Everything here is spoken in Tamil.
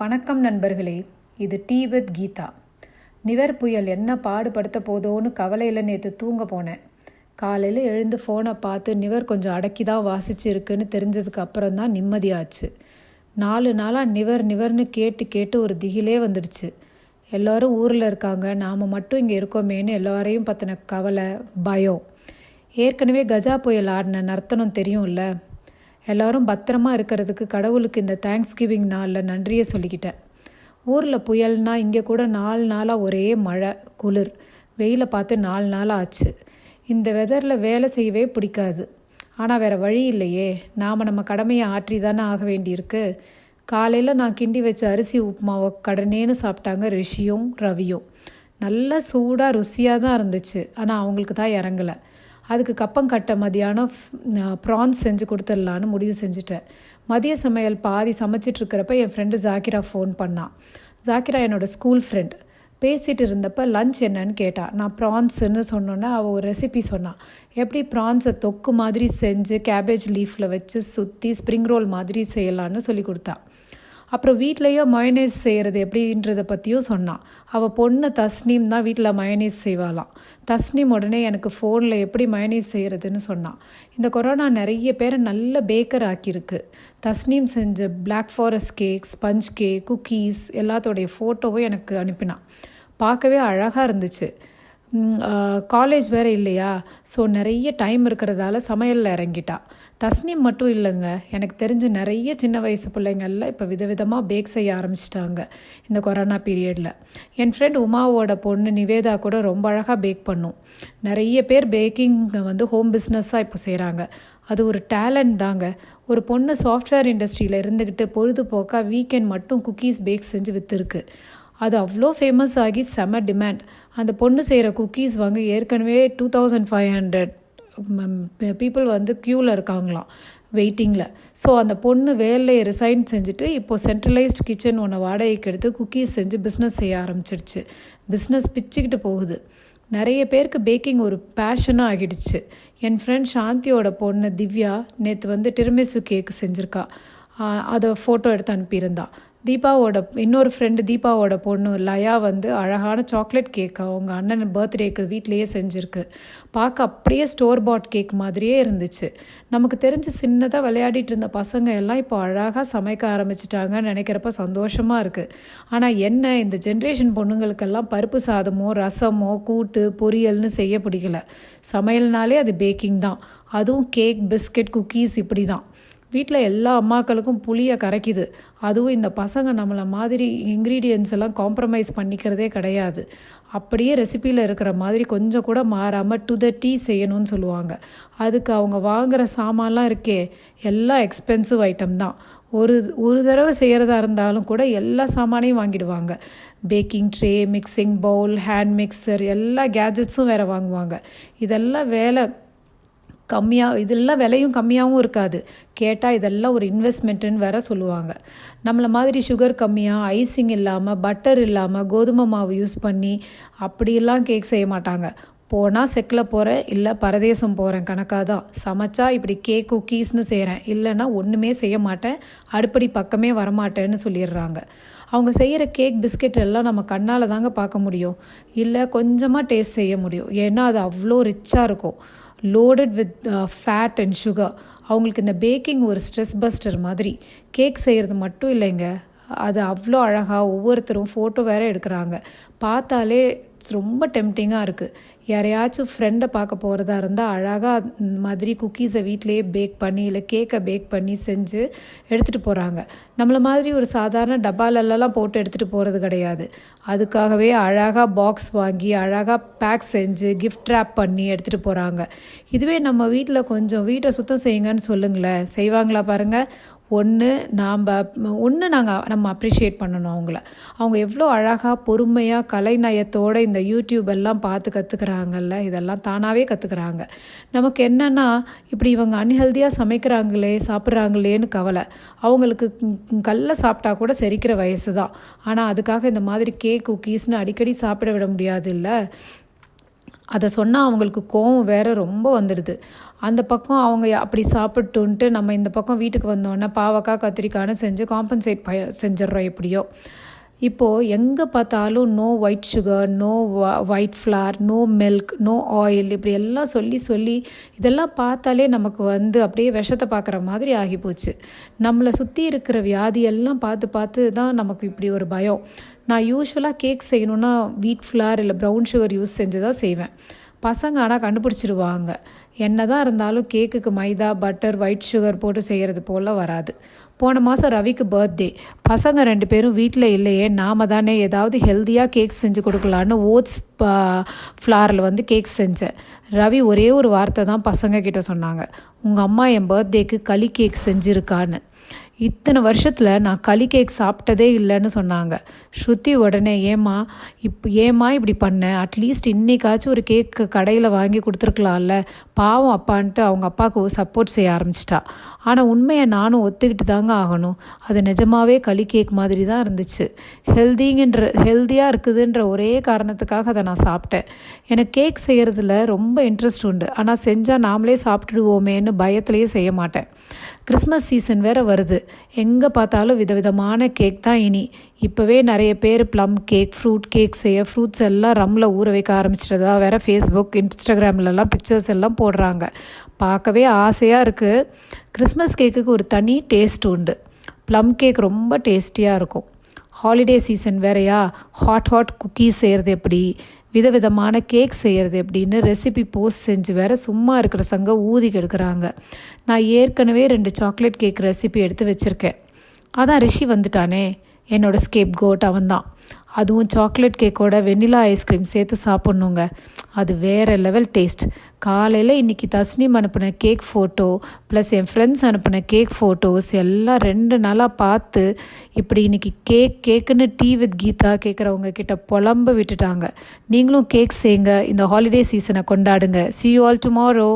வணக்கம் நண்பர்களே, இது டீ வித் கீதா. நிவர் புயல் என்ன பாடுபடுத்த போதோன்னு கவலையில் நேற்று தூங்க போனேன். காலையில் எழுந்து ஃபோனை பார்த்து நிவர் கொஞ்சம் அடக்கி தான் வாசிச்சு இருக்குன்னு தெரிஞ்சதுக்கு அப்புறம் தான் நிம்மதியாச்சு. 4 நாளாக நிவர்னு கேட்டு கேட்டு ஒரு திகிலே வந்துடுச்சு. எல்லோரும் ஊரில் இருக்காங்க, நாம் மட்டும் இங்கே இருக்கோமேன்னு எல்லோரையும் பற்றின கவலை, பயம். ஏற்கனவே கஜா புயல் ஆடின நர்த்தனம் தெரியும்ல. எல்லோரும் பத்திரமா இருக்கிறதுக்கு கடவுளுக்கு இந்த தேங்க்ஸ்கிவிங் நாளில் நன்றியை சொல்லிக்கிட்டேன். ஊரில் புயல்னா இங்கே கூட 4 நாளாக ஒரே மழை, குளிர், வெயிலை பார்த்து 4 நாளாக ஆச்சு. இந்த வெதரில் வேலை செய்யவே பிடிக்காது. ஆனால் வேறு வழி இல்லையே, நாம் நம்ம கடமையை ஆற்றி தானே ஆக வேண்டியிருக்கு. காலையில் நான் கிண்டி வச்ச அரிசி உப்புமாவை கடனேன்னு சாப்பிட்டாங்க ரிஷியும் ரவியும். நல்லா சூடாக ருசியாக தான் இருந்துச்சு. ஆனால் அவங்களுக்கு தான் இறங்கலை. அதுக்கு கப்பங்கட்ட மதியானம் ப்ரான்ஸ் செஞ்சு கொடுத்துடலான்னு முடிவு செஞ்சுட்டேன். மதிய சமையல் பாதி சமைச்சிட்ருக்கிறப்ப என் ஃப்ரெண்டு ஜாக்கிரா ஃபோன் பண்ணான். ஜாக்கிரா என்னோடய ஸ்கூல் ஃப்ரெண்ட். பேசிகிட்டு இருந்தப்போ லஞ்ச் என்னன்னு கேட்டாள். நான் ப்ரான்ஸுன்னு சொன்னோன்னே அவள் ஒரு ரெசிபி சொன்னான். எப்படி ப்ரான்ஸை தொக்கு மாதிரி செஞ்சு கேபேஜ் லீஃபில் வச்சு சுற்றி ஸ்ப்ரிங் ரோல் மாதிரி செய்யலான்னு சொல்லி கொடுத்தா. அப்புறம் வீட்லேயோ மயோனைஸ் செய்கிறது எப்படின்றத பற்றியும் சொன்னான். அவள் பொண்ணு தஸ்னீம் தான் வீட்டில் மயோனைஸ் செய்வாளாம். தஸ்னீம் உடனே எனக்கு ஃபோனில் எப்படி மயோனைஸ் செய்கிறதுன்னு சொன்னான். இந்த கொரோனா நிறைய பேரை நல்ல பேக்கர் ஆக்கியிருக்கு. தஸ்னீம் செஞ்ச black forest cake, sponge cake, cookies எல்லாத்தோடைய ஃபோட்டோவும் எனக்கு அனுப்பினான். பார்க்கவே அழகாக இருந்துச்சு. காலேஜ் வேறு இல்லையா, ஸோ நிறைய டைம் இருக்கிறதால சமையலில் இறங்கிட்டா. தஸ்னீம் மட்டும் இல்லைங்க, எனக்கு தெரிஞ்ச நிறைய சின்ன வயசு பிள்ளைங்கள்லாம் இப்போ விதவிதமாக பேக் செய்ய ஆரம்பிச்சிட்டாங்க இந்த கொரோனா பீரியடில். என் ஃப்ரெண்ட் உமாவோட பொண்ணு நிவேதா கூட ரொம்ப அழகாக பேக் பண்ணும். நிறைய பேர் பேக்கிங் ஹோம் பிஸ்னஸாக இப்போ செய்கிறாங்க. அது ஒரு டேலண்ட் தாங்க. ஒரு பொண்ணு சாஃப்ட்வேர் இண்டஸ்ட்ரியில் இருந்துக்கிட்டு பொழுதுபோக்காக வீக்கெண்ட் மட்டும் குக்கீஸ் பேக் செஞ்சு விற்றுருக்கு. அது அவ்வளோ ஃபேமஸ் ஆகி செம டிமாண்ட். அந்த பொண்ணு செய்கிற குக்கீஸ் ஏற்கனவே 2500 பீப்புள் க்யூவில் இருக்காங்களாம், வெயிட்டிங்கில். ஸோ அந்த பொண்ணு வேலையை ரிசைன் செஞ்சுட்டு இப்போது சென்ட்ரலைஸ்ட் கிச்சன் ஒன்று வாடகைக்கு எடுத்து குக்கீஸ் செஞ்சு பிஸ்னஸ் செய்ய ஆரம்பிச்சிடுச்சு. பிஸ்னஸ் பிச்சுக்கிட்டு போகுது. நிறைய பேருக்கு பேக்கிங் ஒரு பேஷனாக ஆகிடுச்சு. என் ஃப்ரெண்ட் சாந்தியோட பொண்ணு திவ்யா நேற்று டிரமிசு கேக்கு செஞ்சுருக்கா. அதை ஃபோட்டோ எடுத்து அனுப்பியிருந்தா. தீபாவோட இன்னொரு ஃப்ரெண்டு தீபாவோட பொண்ணு லயா அழகான சாக்லேட் கேக் அவங்க அண்ணன் பர்த்டேக்கு வீட்லேயே செஞ்சுருக்கு. பார்க்க அப்படியே ஸ்டோர் பாட் கேக் மாதிரியே இருந்துச்சு. நமக்கு தெரிஞ்சு சின்னதாக விளையாடிட்டு இருந்த பசங்க எல்லாம் இப்போ அழகாக சமைக்க ஆரம்பிச்சிட்டாங்கன்னு நினைக்கிறப்ப சந்தோஷமாக இருக்குது. ஆனால் என்ன, இந்த ஜென்ரேஷன் பொண்ணுங்களுக்கெல்லாம் பருப்பு சாதமோ ரசமோ கூட்டு பொரியல்னு செய்ய பிடிக்கல. சமையல்னாலே அது பேக்கிங் தான். அதுவும் கேக், பிஸ்கெட், குக்கீஸ் இப்படி தான். வீட்டில் எல்லா அம்மாக்களுக்கும் புளியை கரைக்குது. அதுவும் இந்த பசங்க நம்மளை மாதிரி இன்க்ரீடியன்ஸ் எல்லாம் காம்ப்ரமைஸ் பண்ணிக்கிறதே கிடையாது. அப்படியே ரெசிப்பியில் இருக்கிற மாதிரி கொஞ்சம் கூட மாறாமல் டு த டீ செய்யணும்னு சொல்லுவாங்க. அதுக்கு அவங்க வாங்குகிற சாமான்லாம் இருக்கே, எல்லாம் எக்ஸ்பென்சிவ் ஐட்டம் தான். ஒரு தடவை செய்கிறதா இருந்தாலும் கூட எல்லா சாமானையும் வாங்கிடுவாங்க. Baking tray, mixing bowl, hand mixer, எல்லா கேஜெட்ஸும் வேறு வாங்குவாங்க. இதெல்லாம் இதெல்லாம் விலையும் கம்மியாகவும் இருக்காது. கேட்டால் இதெல்லாம் ஒரு இன்வெஸ்ட்மெண்ட்டுன்னு வேற சொல்லுவாங்க. நம்மளை மாதிரி சுகர் கம்மியாக, ஐசிங் இல்லாமல், பட்டர் இல்லாமல், கோதுமை மாவு யூஸ் பண்ணி அப்படியெல்லாம் கேக் செய்ய மாட்டாங்க. போனால் செக்கில் போகிறேன், இல்லை பரதேசம் போகிறேன் கணக்காக தான். சமைச்சா இப்படி கேக் குக்கீஸ்னு செய்கிறேன், இல்லைன்னா ஒன்றுமே செய்ய மாட்டேன், அடுப்படி பக்கமே வரமாட்டேன்னு சொல்லிடுறாங்க. அவங்க செய்கிற கேக், பிஸ்கெட் எல்லாம் நம்ம கண்ணால் தாங்க பார்க்க முடியும், இல்லை கொஞ்சமாக டேஸ்ட் செய்ய முடியும். ஏன்னா அது அவ்வளோ ரிச்சாக இருக்கும், loaded with fat and sugar. அவங்களுக்கு இந்த பேக்கிங் ஒரு ஸ்ட்ரெஸ் பஸ்டர் மாதிரி. கேக் செய்கிறது மட்டும் இல்லைங்க, அது அவ்வளோ அழகாக ஒவ்வொருத்தரும் ஃபோட்டோ வேறு எடுக்கிறாங்க. பார்த்தாலே ரொம்ப டெம்டிங்காக இருக்குது. யாரையாச்சும் ஃப்ரெண்டை பார்க்க போகிறதா இருந்தால் அழகாக மாதிரி குக்கீஸை வீட்டிலையே பேக் பண்ணி, இல்லை கேக்கை பேக் பண்ணி செஞ்சு எடுத்துகிட்டு போகிறாங்க. நம்மளை மாதிரி ஒரு சாதாரண டப்பாலெல்லாம் போட்டு எடுத்துகிட்டு போகிறது கிடையாது. அதுக்காகவே அழகாக பாக்ஸ் வாங்கி அழகாக பேக் செஞ்சு கிஃப்ட் ரேப் பண்ணி எடுத்துகிட்டு போகிறாங்க. இதுவே நம்ம வீட்டில் கொஞ்சம் வீட்டை சுத்தம் செய்யுங்கன்னு சொல்லுங்களேன், செய்வாங்களா பாருங்கள். நம்ம அப்ரிஷியேட் பண்ணணும் அவங்க எவ்வளோ அழகாக பொறுமையாக கலைநயத்தோடு இந்த யூடியூப் எல்லாம் பார்த்து கற்றுக்குறாங்கல்ல. இதெல்லாம் தானாகவே கற்றுக்குறாங்க. நமக்கு என்னென்னா, இப்படி இவங்க அன்ஹெல்தியாக சமைக்கிறாங்களே, சாப்பிட்றாங்களேன்னு கவலை. அவங்களுக்கு கல்ல சாப்பிட்டா கூட செரிக்கிற வயசு தான். ஆனால் அதுக்காக இந்த மாதிரி கேக், குக்கீஸ்னு அடிக்கடி சாப்பிட விட முடியாது இல்லை. அதை சொன்னால் அவங்களுக்கு கோவம் வேறு ரொம்ப வந்துடுது. அந்த பக்கம் அவங்க அப்படி சாப்பிட்டுன்ட்டு நம்ம இந்த பக்கம் வீட்டுக்கு வந்தோன்னே பாவக்காய் கத்திரிக்காய்னு செஞ்சு காம்பன்சேட் செஞ்சிடறோம் எப்படியோ. இப்போது எங்கே பார்த்தாலும் no white sugar, no white flour, no milk, no oil, இப்படி எல்லாம் சொல்லி இதெல்லாம் பார்த்தாலே நமக்கு அப்படியே விஷத்தை பார்க்குற மாதிரி ஆகிப்போச்சு. நம்மளை சுற்றி இருக்கிற வியாதியெல்லாம் பார்த்து தான் நமக்கு இப்படி ஒரு பயம். நான் யூஸ்வலாக கேக் செய்யணுன்னா வீட் ஃப்ளார் இல்லை ப்ரௌன் சுகர் யூஸ் செஞ்சு தான் செய்வேன். பசங்க ஆனால் கண்டுபிடிச்சிருவாங்க. என்ன தான் இருந்தாலும் கேக்குக்கு மைதா, பட்டர், ஒயிட் சுகர் போட்டு செய்கிறது போல் வராது. போன மாதம் ரவிக்கு பர்த்டே. பசங்க 2 பேரும் வீட்டில் இல்லையே, நாம் தானே ஏதாவது ஹெல்த்தியாக கேக் செஞ்சு கொடுக்கலான்னு ஓட்ஸ் ஃப்ளாரில் கேக் செஞ்சேன். ரவி ஒரே ஒரு வார்த்தை தான் பசங்க கிட்ட சொன்னாங்க, உங்கள் அம்மா என் பர்த்டேக்கு களி கேக் செஞ்சுருக்கான்னு. இத்தனை வருஷத்தில் நான் களி கேக் சாப்பிட்டதே இல்லைன்னு சொன்னாங்க. ஸ்ருதி உடனே ஏம்மா இப்படி பண்ணேன், அட்லீஸ்ட் இன்றைக்காச்சும் ஒரு கேக்கு கடையில் வாங்கி கொடுத்துருக்கலாம்ல, பாவம் அப்பான்ட்டு அவங்க அப்பாவுக்கு சப்போர்ட் செய்ய ஆரம்பிச்சிட்டா. ஆனால் உண்மையை நானும் ஒத்துக்கிட்டு தாங்க ஆகணும். அது நிஜமாகவே களி கேக் மாதிரி தான் இருந்துச்சு. ஹெல்த்தியாக இருக்குதுன்ற ஒரே காரணத்துக்காக அதை நான் சாப்பிட்டேன். எனக்கு கேக் செய்கிறதுல ரொம்ப இன்ட்ரெஸ்ட் உண்டு. ஆனால் செஞ்சால் நாமளே சாப்பிட்டுடுவோமேன்னு பயத்துலேயே செய்ய மாட்டேன். கிறிஸ்மஸ் சீசன் வேறு வருது. எங்கே பார்த்தாலும் விதவிதமான கேக் தான் இனி. இப்போவே நிறைய பேர் ப்ளம் கேக், ஃப்ரூட் கேக் செய்ய ஃப்ரூட்ஸ் எல்லாம் ரம்மில் ஊற வைக்க ஆரம்பிச்சிட்டதா வேறு ஃபேஸ்புக், இன்ஸ்டாகிராம்லலாம் பிக்சர்ஸ் எல்லாம் போடுறாங்க. பார்க்கவே ஆசையாக இருக்குது. கிறிஸ்மஸ் கேக்குக்கு ஒரு தனி டேஸ்ட் உண்டு. ப்ளம் கேக் ரொம்ப டேஸ்டியாக இருக்கும். ஹாலிடே சீசன் வேறையா, ஹாட் குக்கீஸ் செய்கிறது எப்படி, விதவிதமான கேக் செய்கிறது எப்படின்னு ரெசிபி போஸ்ட் செஞ்சு வேறு சும்மா இருக்கிற சங்க ஊதி கெடுக்கிறாங்க. நான் ஏற்கனவே 2 சாக்லேட் கேக் ரெசிபி எடுத்து வச்சுருக்கேன். அதான் ரிஷி வந்துட்டானே, என்னோடய ஸ்கேப் கோட் அவன்தான். அதுவும் சாக்லேட் கேக்கோட வெண்ணிலா ஐஸ்கிரீம் சேர்த்து சாப்பிட்ணுங்க. அது வேறு லெவல் டேஸ்ட். காலையில் இன்றைக்கி தஸ்னீம் அனுப்பின cake photo plus n friends அனுப்பின கேக் ஃபோட்டோஸ் எல்லாம் 2 நாளாக பார்த்து இப்படி இன்றைக்கி கேக்குன்னு டீ வித் கீதா கேட்குறவங்க கிட்ட புலம்ப விட்டுட்டாங்க. நீங்களும் கேக் செய்யுங்க, இந்த ஹாலிடே சீசனை கொண்டாடுங்க. See you all tomorrow.